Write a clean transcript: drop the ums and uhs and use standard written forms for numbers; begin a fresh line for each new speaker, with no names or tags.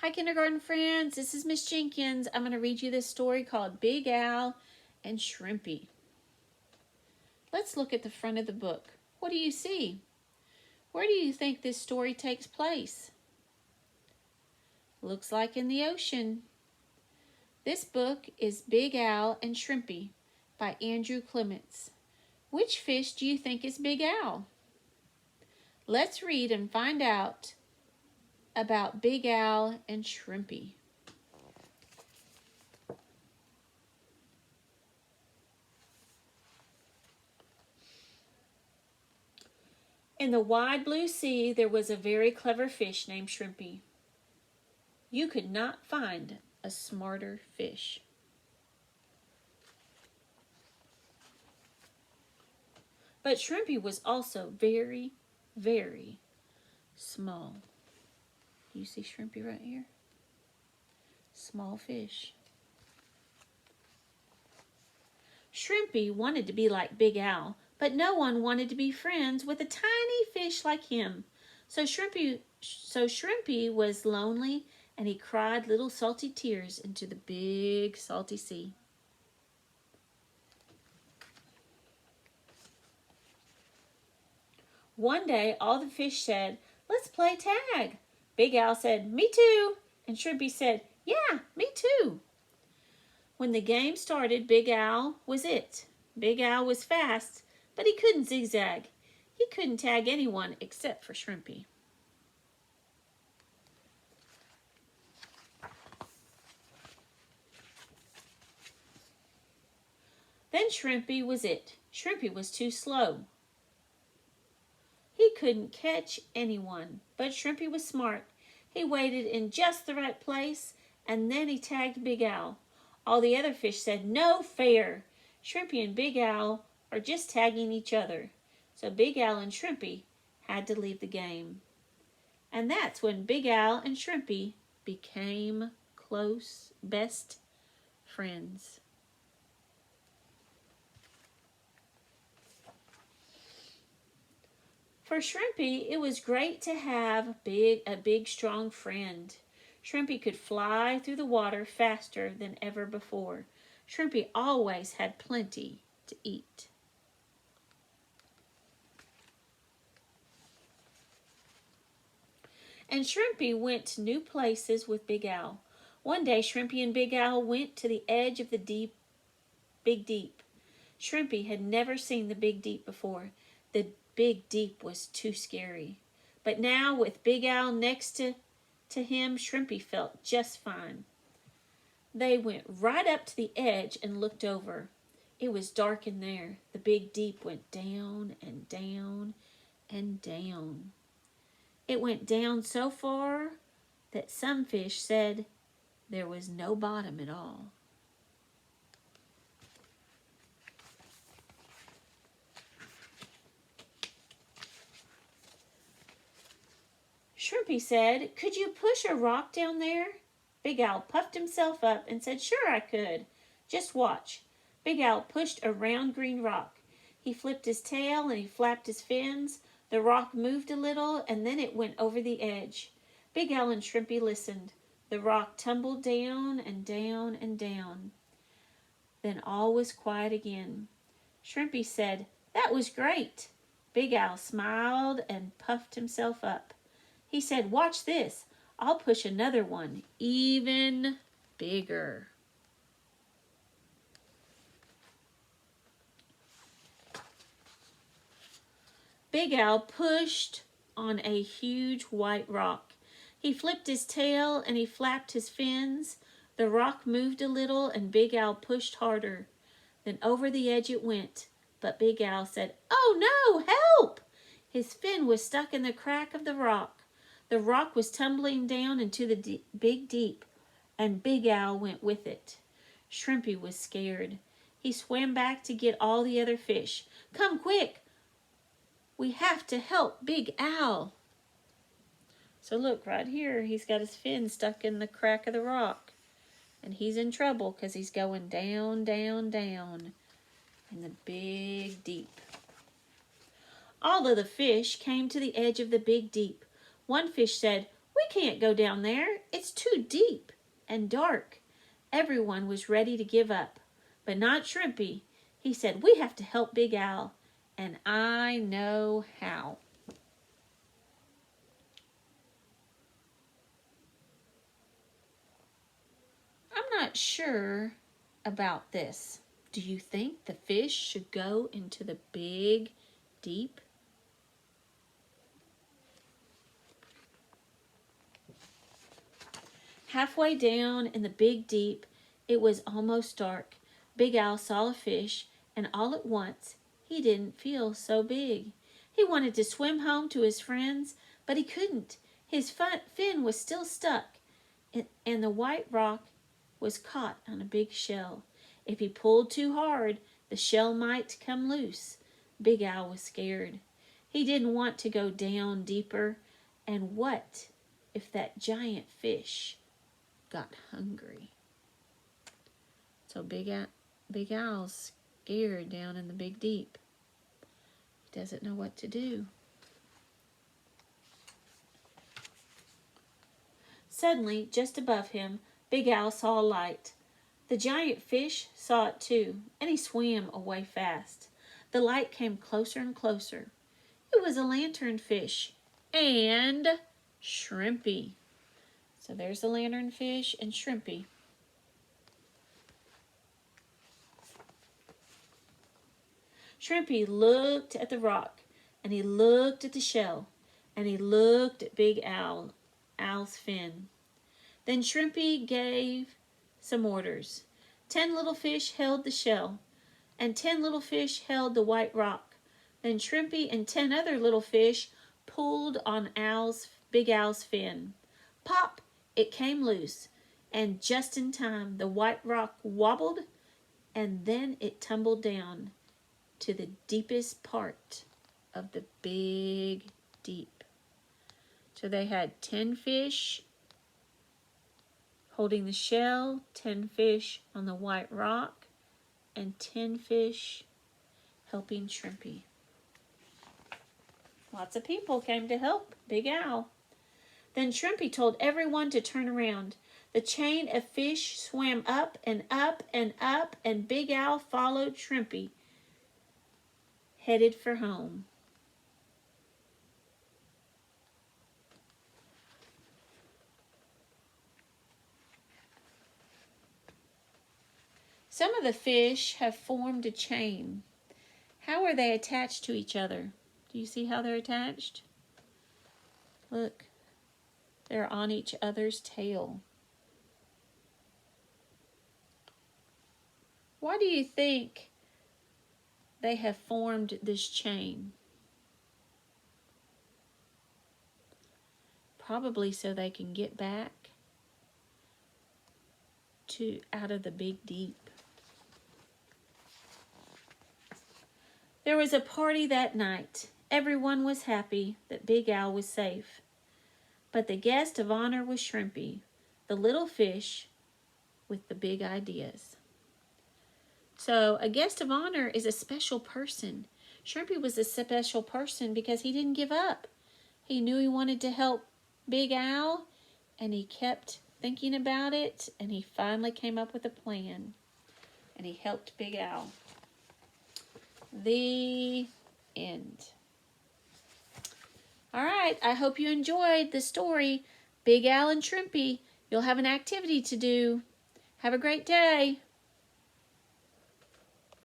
Hi, kindergarten friends. This is Miss Jenkins. I'm going to read you this story called Big Al and Shrimpy. Let's look at the front of the book. What do you see? Where do you think this story takes place? Looks like in the ocean. This book is Big Al and Shrimpy by Andrew Clements. Which fish do you think is Big Al? Let's read and find out about Big Al and Shrimpy. In the wide blue sea, there was a very clever fish named Shrimpy. You could not find a smarter fish. But Shrimpy was also very, very small. You see Shrimpy right here? Small fish. Shrimpy wanted to be like Big Al, but no one wanted to be friends with a tiny fish like him. So Shrimpy was lonely, and he cried little salty tears into the big salty sea. One day, all the fish said, "Let's play tag." Big Al said, "Me too." And Shrimpy said, "Yeah, me too." When the game started, Big Al was it. Big Al was fast, but he couldn't zigzag. He couldn't tag anyone except for Shrimpy. Then Shrimpy was it. Shrimpy was too slow. He couldn't catch anyone, but Shrimpy was smart. He waited in just the right place, and then he tagged Big Al. All the other fish said, "No fair. Shrimpy and Big Al are just tagging each other." So Big Al and Shrimpy had to leave the game. And that's when Big Al and Shrimpy became close, best friends. For Shrimpy, it was great to have a big, strong friend. Shrimpy could fly through the water faster than ever before. Shrimpy always had plenty to eat. And Shrimpy went to new places with Big Al. One day, Shrimpy and Big Al went to the edge of the Big Deep. Shrimpy had never seen the Big Deep before. The Big Deep was too scary. But now, with Big Al next to him, Shrimpy felt just fine. They went right up to the edge and looked over. It was dark in there. The Big Deep went down and down and down. It went down so far that some fish said there was no bottom at all. Shrimpy said, "Could you push a rock down there?" Big Al puffed himself up and said, "Sure I could. Just watch." Big Al pushed a round green rock. He flipped his tail and he flapped his fins. The rock moved a little and then it went over the edge. Big Al and Shrimpy listened. The rock tumbled down and down and down. Then all was quiet again. Shrimpy said, "That was great." Big Al smiled and puffed himself up. He said, "Watch this. I'll push another one, even bigger." Big Al pushed on a huge white rock. He flipped his tail and he flapped his fins. The rock moved a little and Big Al pushed harder. Then over the edge it went. But Big Al said, "Oh no, help!" His fin was stuck in the crack of the rock. The rock was tumbling down into the Big Deep, and Big Al went with it. Shrimpy was scared. He swam back to get all the other fish. "Come quick! We have to help Big Al." So look, right here, he's got his fin stuck in the crack of the rock. And he's in trouble because he's going down, down, down in the Big Deep. All of the fish came to the edge of the Big Deep. One fish said, "We "We can't go down there. It's too deep and dark." Everyone was ready to give up, but not Shrimpy. He said, "We have to help Big Al, and I know how." I'm not sure about this. Do you think the fish should go into the big, deep? Halfway down in the big deep, it was almost dark. Big Al saw a fish, and all at once, he didn't feel so big. He wanted to swim home to his friends, but he couldn't. His fin was still stuck, and the white rock was caught on a big shell. If he pulled too hard, the shell might come loose. Big Al was scared. He didn't want to go down deeper. And what if that giant fish got hungry? So Big Al's scared down in the big deep. He doesn't know what to do. Suddenly, just above him, Big Al saw a light. The giant fish saw it too, and he swam away fast. The light came closer and closer. It was a lanternfish and Shrimpy. So there's the lanternfish and Shrimpy. Shrimpy looked at the rock, and he looked at the shell, and he looked at Big Al's fin. Then Shrimpy gave some orders. 10 little fish held the shell, and 10 little fish held the white rock. Then Shrimpy and 10 other little fish pulled on Big Al's fin. Pop! It came loose, and just in time the white rock wobbled, and then it tumbled down to the deepest part of the big deep. So they had 10 fish holding the shell, 10 fish on the white rock, and 10 fish helping Shrimpy. Lots of people came to help Big Al. Then Shrimpy told everyone to turn around. The chain of fish swam up and up and up, and Big Al followed Shrimpy, headed for home. Some of the fish have formed a chain. How are they attached to each other? Do you see how they're attached? Look, they're on each other's tail. Why do you think they have formed this chain? Probably so they can get back out of the big deep. There was a party that night. Everyone was happy that Big Al was safe. But the guest of honor was Shrimpy, the little fish with the big ideas. So a guest of honor is a special person. Shrimpy was a special person because he didn't give up. He knew he wanted to help Big Al, and he kept thinking about it, and he finally came up with a plan, and he helped Big Al. The end. All right, I hope you enjoyed the story, Big Al and Shrimpy. You'll have an activity to do. Have a great day.